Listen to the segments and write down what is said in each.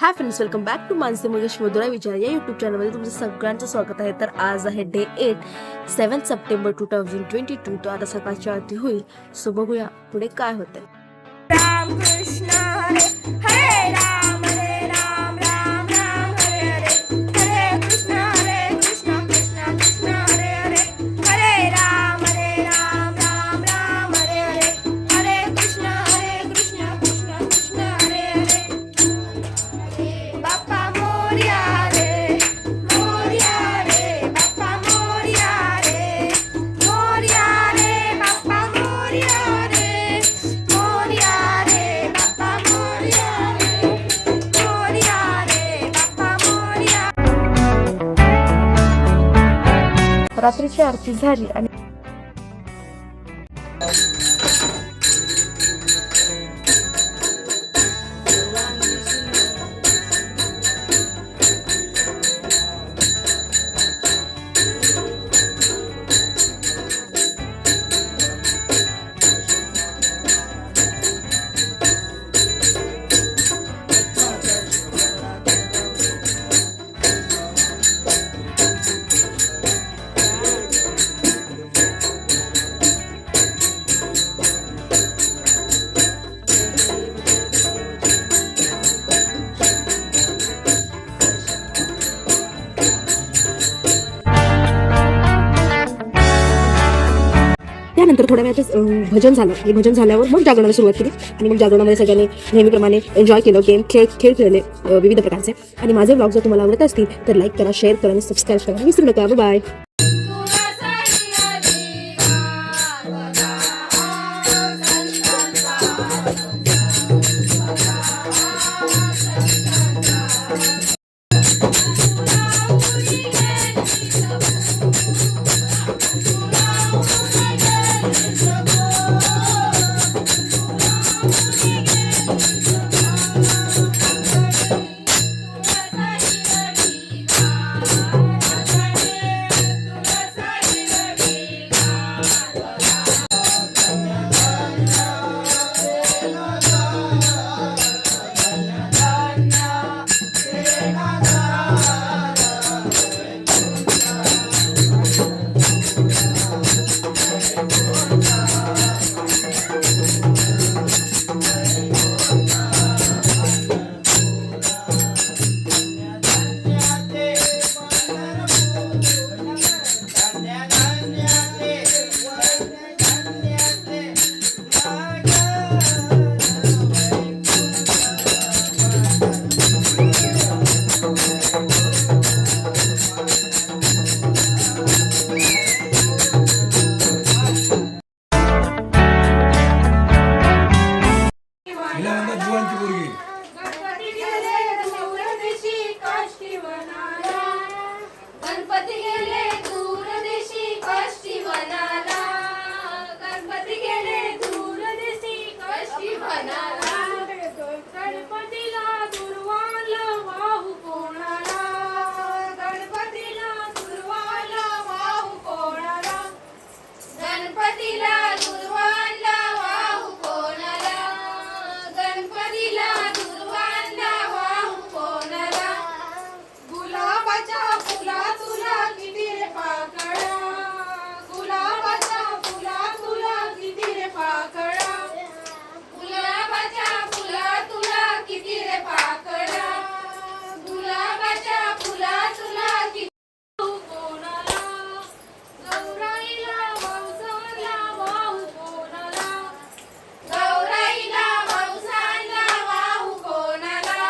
High friends, welcome back to Mansi Mukesh Madhura विचार या YouTube चॅनलमध्ये तुमचं सगळ्यांचं स्वागत आहे. तर आज आहे डे 8 7 सप्टेंबर 2022. तो आता सकाळची आरती होईल, सो बघूया पुढे काय होतंय. राम कृष्ण हरे हरे राम राम राम हरे हरे हरे कृष्ण कृष्ण कृष्ण हरे हरे हरे राम राम राम हरे हरे हरे कृष्ण कृष्ण कृष्ण हरे हरे बाप्पा मोरया रे बाप्पा मोरया रे बाप्पा मोरया रे बाप्पा मोरया. रात्रीची आरती झाली आणि त्यानंतर थोड्या वेळातच भजन झालं आणि भजन झाल्यावर मग जागरणाला सुरुवात केली आणि मग जागरणामध्ये सगळ्यांनी नेहमीप्रमाणे एन्जॉय केलं. खेळ खेळले विविध प्रकारचे. आणि माझे ब्लॉग जर तुम्हाला आवडत असतील तर लाईक करा, शेअर करा आणि सबस्क्राईब करा विसरू नका. बाय. गणपती गेले दूर देशी कष्टी वनाला, गणपती गेले दूर देशी कष्टी वनाला, गणपतीला दुर्वाल वाहू कोणाला, गणपतीला दुर्वाल वाहू कोणाला, गणपतीला दुर्वाल वाहू कोणाला, गणपतीला दुर्वाल वाहू कोणाला. गुलाबाच्या फुला तुला किती रे पाकळा, गुलाबाच्या फुला तुला किती रे पाकळा, गुलाबाच्या फुला तुला किती रे पाकळा, गुलाबाच्या फुला तुला किती कोणाला, गौराईला वंसाला वाहू कोणाला, गौराईला वंसाला वाहू कोणाला,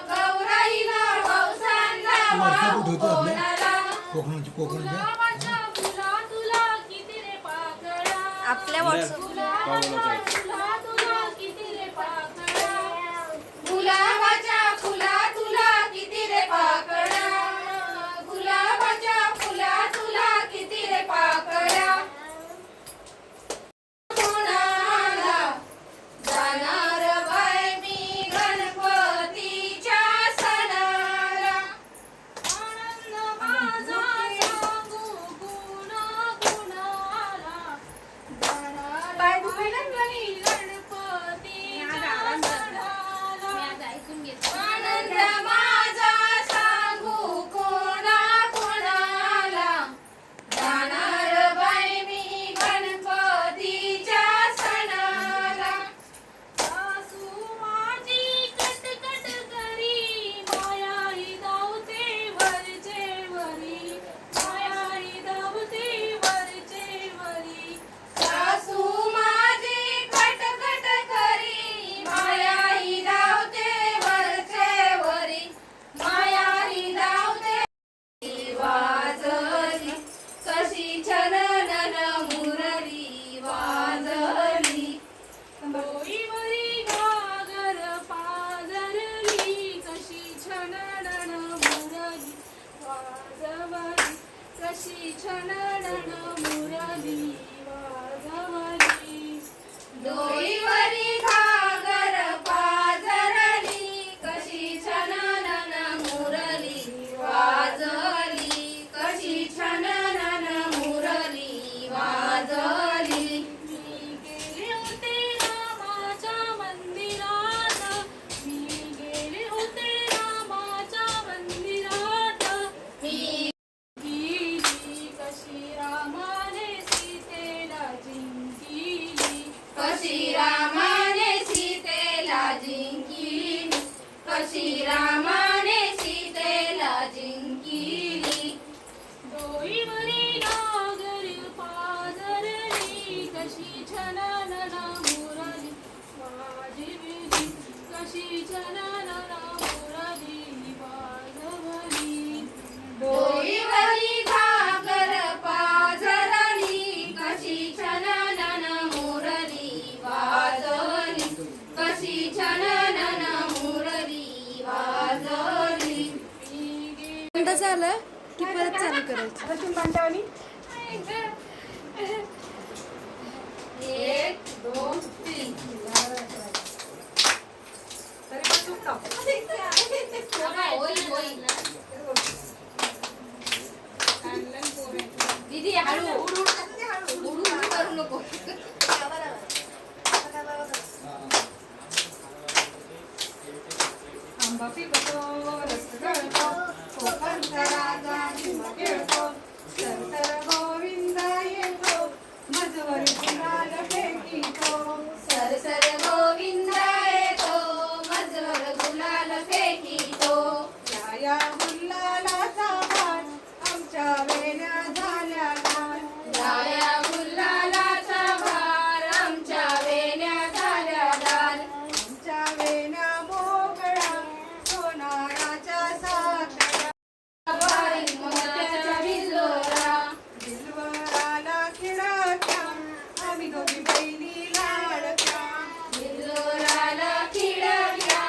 गौराईला वंसाला वाहू कोणाला, गुलाबाच्या फुला तुला किती रे पाकळा, आपल्या गुलाबाच्या फुला तुला किती रे पाकळा, गुलाबाच्या फुला तुला किती रे पाकळा, गुलाबाच्या फुला तुला किती रे पाकळा. कोणाला जाणार बाय मी गणपतीच्या सणाला, आनंद माझा सांगू कुणा कुणाला, जाणार बाय गणपतीच्या सणाला. छननन मुरली वाजवली डोईवरी घागर पाजरली कशी छननन मुरली वाजवली कशी छननन मुरली वाजवली मी गेले होते रामाच्या मंदिरात मी गेले होते रामाच्या मंदिरात मी गेली कशी रामाने सीतेला जिंकिली कशी रामाने सीतेला जिंकिली कशी रामाने सीतेला जिंकिली डोईवरी नागर पाजरली कशी छननन मुरली वाजविली कशी छननन मुरली वाजवली डोईवरी घागर पाजरली कशी छननन मुरली वाजवली कशी छननन मुरली वाजवली बंद झालं की परत चालू करायचं. एक दोन तीन दीदी हळू उडू करू नको आंबा पिकतो रस गळतो कोकणचा राजा झिम्मा खेळतो सरसर गोविंद येतो मजवर गुलाल फेकितो सरसर गोविंद येतो मजवर गुलाल फेकितो या गुलालाचा भार आमच्या वेण्या झाल्या लाल या गुलालाचा भार आमच्या वेण्या झाल्या लाल आमच्या वेण्या मोकळ्या सोनाराच्या साखळ्या वारी मोत्याच्या बिल्वराला खिळक्या आम्ही दोघी बहिणी लाडक्या बिल्वराला खिळक्या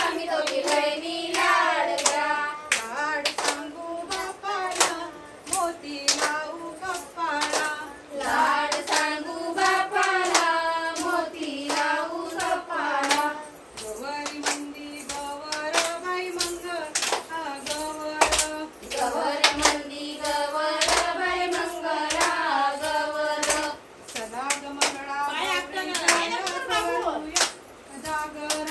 आम्ही दोघी बहिणी लाडक्या लाड सांगू बापाला मोती लावू कपाळा लाड सांगू बापाला मोती लावू कपाळा गवारी मंदी गवर बाई मंग हा गवर मंदी गवर बाई मंगळा गवर सदा ग मंगळा जागर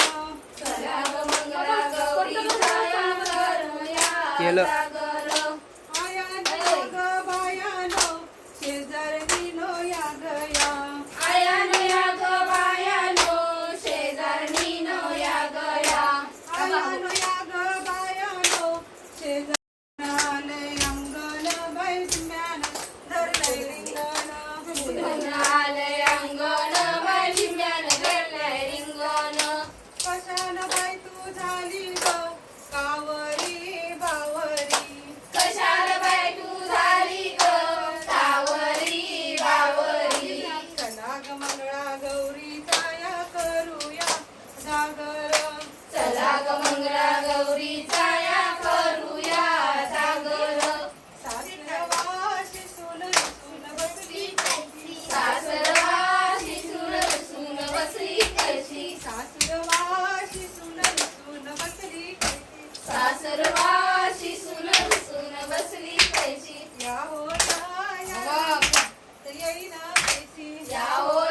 सदा ग मंगळा गौरी छाया करूया जागर आयानो ग बायानो शेजारणीनो या गया आयानो या ग बायानो शेजारणीनो या गया आयानो या ग बायानो शेजारले अंगण बैठम्यान धरलंय रिंगण आले अंगण बैठम्यान धरलंय रिंगण कशान बाई तू झाली ग कावरी बावरी कशाल बाई तू झाली ग कावरी बावरी चला ग मंगळा गौरी छाया करूया जागर चला ग मंगळा गौरी छाया करूया जागर सासरवाशी सून बसली सासरवाशी सून बसली कशी सासरवाशी सून बसली सासरवाशी सून बसली कशी या हो येईना पैसी या हो